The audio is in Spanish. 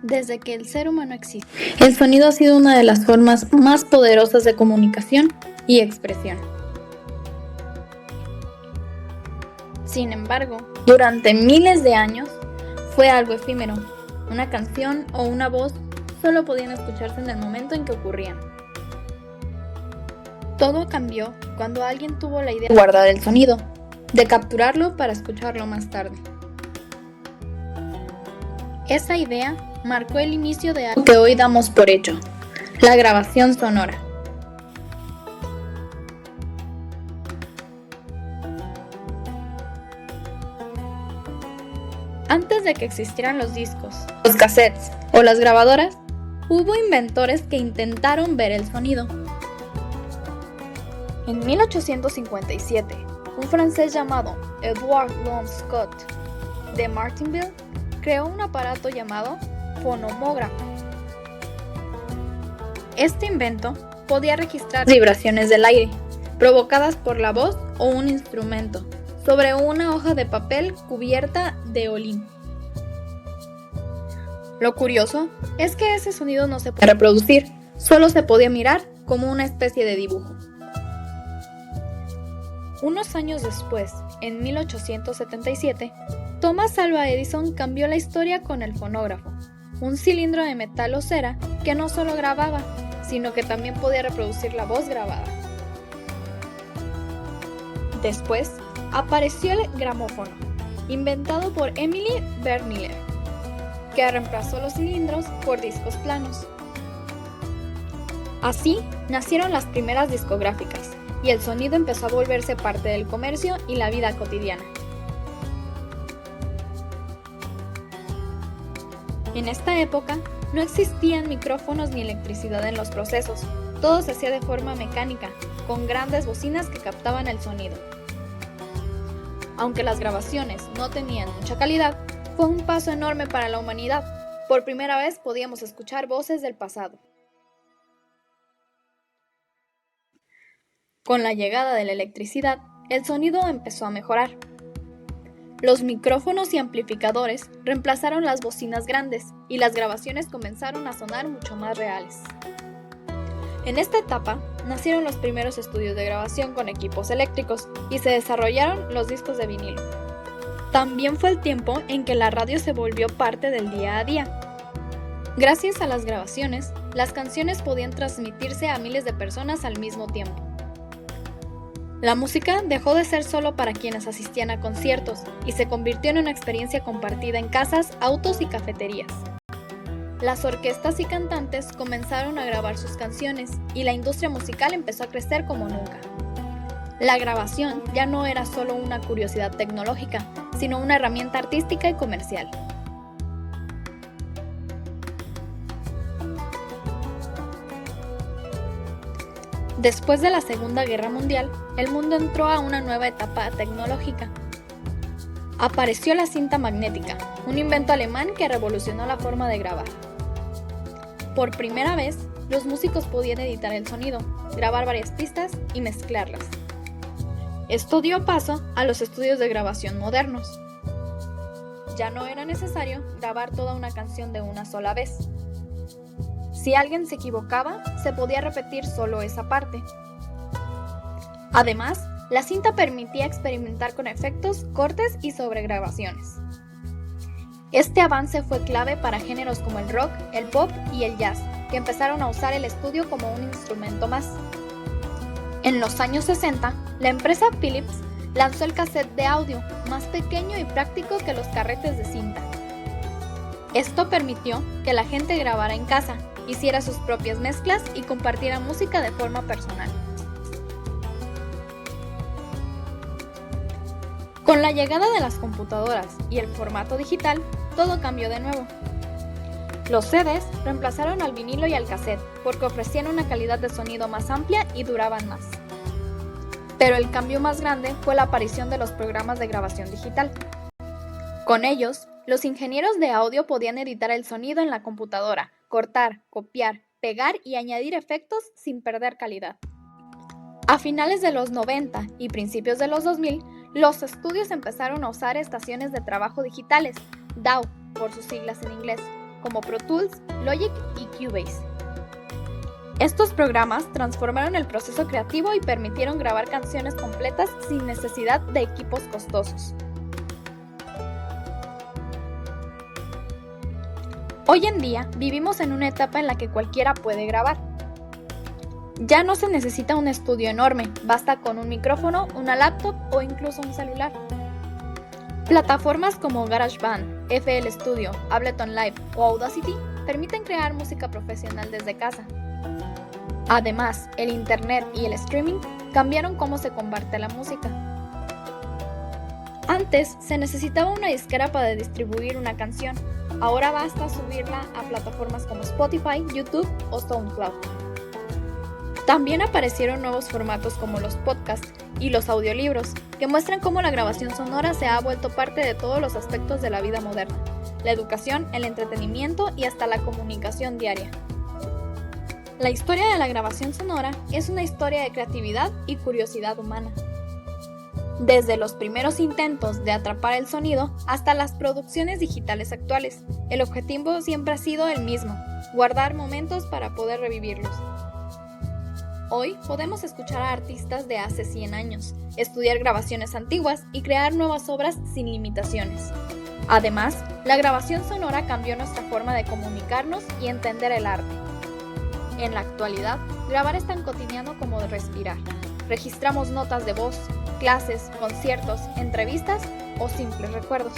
Desde que el ser humano existe, el sonido ha sido una de las formas más poderosas de comunicación y expresión. Sin embargo, durante miles de años, fue algo efímero. Una canción o una voz solo podían escucharse en el momento en que ocurrían. Todo cambió cuando alguien tuvo la idea de guardar el sonido, de capturarlo para escucharlo más tarde. Esa idea marcó el inicio de algo que hoy damos por hecho, la grabación sonora. Antes de que existieran los discos, los cassettes o las grabadoras, hubo inventores que intentaron ver el sonido. En 1857, un francés llamado Edward Louis Scott de Martinville creó un aparato llamado fonomógrafo. Este invento podía registrar vibraciones del aire, provocadas por la voz o un instrumento, sobre una hoja de papel cubierta de holín. Lo curioso es que ese sonido no se podía reproducir, solo se podía mirar como una especie de dibujo. Unos años después, en 1877, Thomas Alva Edison cambió la historia con el fonógrafo, un cilindro de metal o cera que no solo grababa, sino que también podía reproducir la voz grabada. Después, apareció el gramófono, inventado por Emily Berliner, que reemplazó los cilindros por discos planos. Así nacieron las primeras discográficas, y el sonido empezó a volverse parte del comercio y la vida cotidiana. En esta época no existían micrófonos ni electricidad en los procesos, todo se hacía de forma mecánica, con grandes bocinas que captaban el sonido. Aunque las grabaciones no tenían mucha calidad, fue un paso enorme para la humanidad. Por primera vez podíamos escuchar voces del pasado. Con la llegada de la electricidad, el sonido empezó a mejorar. Los micrófonos y amplificadores reemplazaron las bocinas grandes y las grabaciones comenzaron a sonar mucho más reales. En esta etapa, nacieron los primeros estudios de grabación con equipos eléctricos y se desarrollaron los discos de vinilo. También fue el tiempo en que la radio se volvió parte del día a día. Gracias a las grabaciones, las canciones podían transmitirse a miles de personas al mismo tiempo. La música dejó de ser solo para quienes asistían a conciertos y se convirtió en una experiencia compartida en casas, autos y cafeterías. Las orquestas y cantantes comenzaron a grabar sus canciones y la industria musical empezó a crecer como nunca. La grabación ya no era solo una curiosidad tecnológica, sino una herramienta artística y comercial. Después de la Segunda Guerra Mundial, el mundo entró a una nueva etapa tecnológica. Apareció la cinta magnética, un invento alemán que revolucionó la forma de grabar. Por primera vez, los músicos podían editar el sonido, grabar varias pistas y mezclarlas. Esto dio paso a los estudios de grabación modernos. Ya no era necesario grabar toda una canción de una sola vez. Si alguien se equivocaba, se podía repetir solo esa parte. Además, la cinta permitía experimentar con efectos, cortes y sobregrabaciones. Este avance fue clave para géneros como el rock, el pop y el jazz, que empezaron a usar el estudio como un instrumento más. En los años 60, la empresa Philips lanzó el cassette de audio, más pequeño y práctico que los carretes de cinta. Esto permitió que la gente grabara en casa, hiciera sus propias mezclas y compartiera música de forma personal. Con la llegada de las computadoras y el formato digital, todo cambió de nuevo. Los CDs reemplazaron al vinilo y al cassette porque ofrecían una calidad de sonido más amplia y duraban más. Pero el cambio más grande fue la aparición de los programas de grabación digital. Con ellos, los ingenieros de audio podían editar el sonido en la computadora, cortar, copiar, pegar y añadir efectos sin perder calidad. A finales de los 90 y principios de los 2000, los estudios empezaron a usar estaciones de trabajo digitales, DAW por sus siglas en inglés, como Pro Tools, Logic y Cubase. Estos programas transformaron el proceso creativo y permitieron grabar canciones completas sin necesidad de equipos costosos. Hoy en día vivimos en una etapa en la que cualquiera puede grabar. Ya no se necesita un estudio enorme, basta con un micrófono, una laptop o incluso un celular. Plataformas como GarageBand, FL Studio, Ableton Live o Audacity permiten crear música profesional desde casa. Además, el Internet y el streaming cambiaron cómo se comparte la música. Antes se necesitaba una disquera para distribuir una canción, ahora basta subirla a plataformas como Spotify, YouTube o SoundCloud. También aparecieron nuevos formatos como los podcasts y los audiolibros, que muestran cómo la grabación sonora se ha vuelto parte de todos los aspectos de la vida moderna, la educación, el entretenimiento y hasta la comunicación diaria. La historia de la grabación sonora es una historia de creatividad y curiosidad humana. Desde los primeros intentos de atrapar el sonido hasta las producciones digitales actuales, el objetivo siempre ha sido el mismo: guardar momentos para poder revivirlos. Hoy podemos escuchar a artistas de hace 100 años, estudiar grabaciones antiguas y crear nuevas obras sin limitaciones. Además, la grabación sonora cambió nuestra forma de comunicarnos y entender el arte. En la actualidad, grabar es tan cotidiano como de respirar. Registramos notas de voz, clases, conciertos, entrevistas o simples recuerdos.